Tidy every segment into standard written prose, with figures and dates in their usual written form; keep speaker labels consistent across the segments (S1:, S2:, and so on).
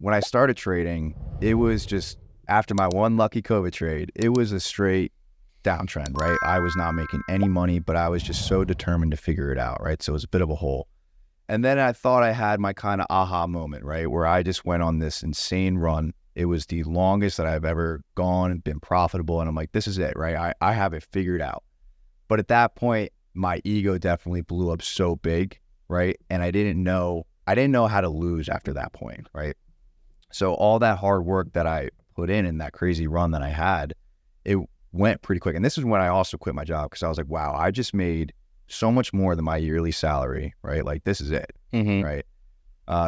S1: when I started trading, it was just after my one lucky COVID trade, it was a straight downtrend, right? I was not making any money, but I was just so determined to figure it out, right? So it was a bit of a hole. And then I thought I had my kind of aha moment, right? Where I just went on this insane run. It was the longest that I've ever gone and been profitable. And I'm like, this is it, right? I have it figured out. But at that point, my ego definitely blew up so big, right? And I didn't know how to lose after that point, right? So all that hard work that I put in that crazy run that I had, it went pretty quick. And this is when I also quit my job because I was like, wow, I just made so much more than my yearly salary, right? Like, this is it, right?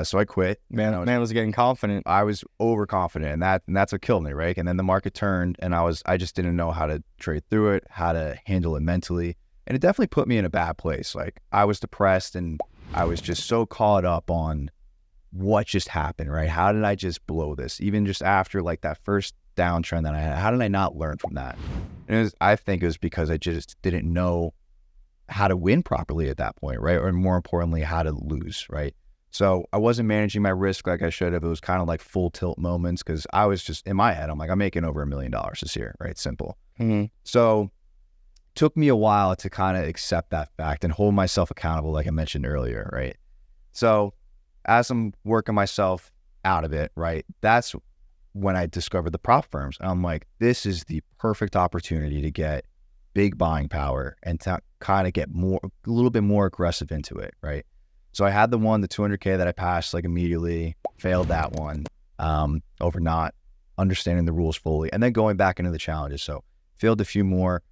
S1: So I quit.
S2: Man was getting confident.
S1: I was overconfident, and that's what killed me, right? And then the market turned, and I just didn't know how to trade through it, how to handle it mentally, and it definitely put me in a bad place. Like, I was depressed, and I was just so caught up on what just happened, right? How did I just blow this? Even just after like that first downtrend that I had, how did I not learn from that? And I think it was because I just didn't know how to win properly at that point, right? Or more importantly, how to lose, right? So I wasn't managing my risk like I should have. It was kind of like full tilt moments because I was just in my head, I'm like, I'm making over $1 million this year, right? Simple. So it took me a while to kind of accept that fact and hold myself accountable, like I mentioned earlier, right? So as I'm working myself out of it, right, that's when I discovered the prop firms. And I'm like, this is the perfect opportunity to get big buying power and to kind of get a little bit more aggressive into it, right? So I had the 200K that I passed like immediately, failed that one over not understanding the rules fully, and then going back into the challenges. So failed a few more,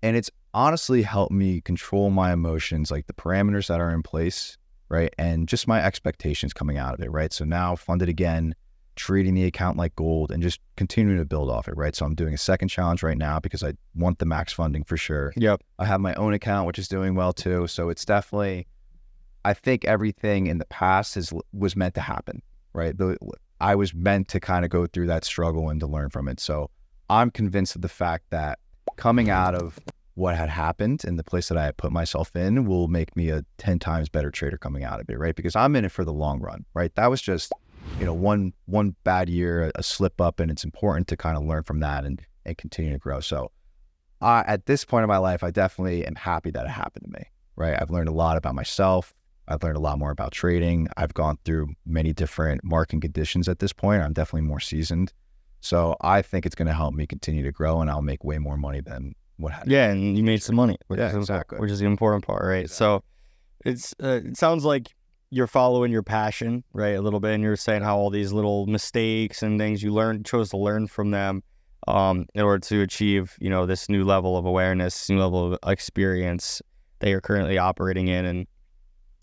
S1: and it's honestly helped me control my emotions, like the parameters that are in place, right? And just my expectations coming out of it, right? So now funded again, treating the account like gold and just continuing to build off it, right? So I'm doing a second challenge right now because I want the max funding for sure.
S2: Yep.
S1: I have my own account, which is doing well too. So it's definitely, I think everything in the past was meant to happen, right? I was meant to kind of go through that struggle and to learn from it. So I'm convinced of the fact that coming out of what had happened and the place that I had put myself in will make me a 10 times better trader coming out of it, right? Because I'm in it for the long run, right? That was just, one bad year, a slip up, and it's important to kind of learn from that and continue to grow. So at this point in my life, I definitely am happy that it happened to me, right? I've learned a lot about myself. I've learned a lot more about trading. I've gone through many different market conditions at this point. I'm definitely more seasoned. So I think it's going to help me continue to grow, and I'll make way more money than what happened.
S2: Yeah, and you made some money, which is the important part, right?
S1: Exactly.
S2: So it sounds like you're following your passion, right, a little bit, and you're saying how all these little mistakes and things you chose to learn from them in order to achieve, this new level of awareness, new level of experience that you're currently operating in. And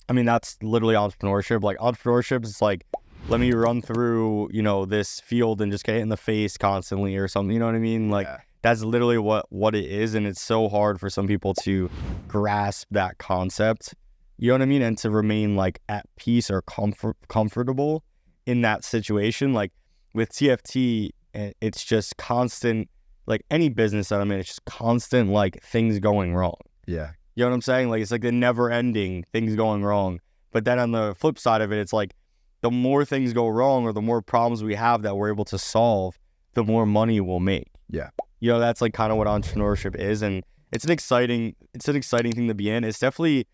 S2: I mean, that's literally entrepreneurship. Like, entrepreneurship is like, let me run through, this field and just get hit in the face constantly or something. You know what I mean? Like, that's literally what it is. And it's so hard for some people to grasp that concept. You know what I mean? And to remain like at peace or comfortable in that situation. Like with TFT, it's just constant, like any business that I'm in, it's just constant, like things going wrong.
S1: Yeah.
S2: You know what I'm saying? Like, it's like the never ending things going wrong. But then on the flip side of it, it's like the more things go wrong or the more problems we have that we're able to solve, the more money we'll make.
S1: Yeah.
S2: That's like kind of what entrepreneurship is. And it's an exciting thing to be in. It's definitely,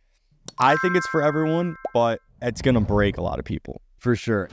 S2: I think it's for everyone, but it's going to break a lot of people.
S1: For sure.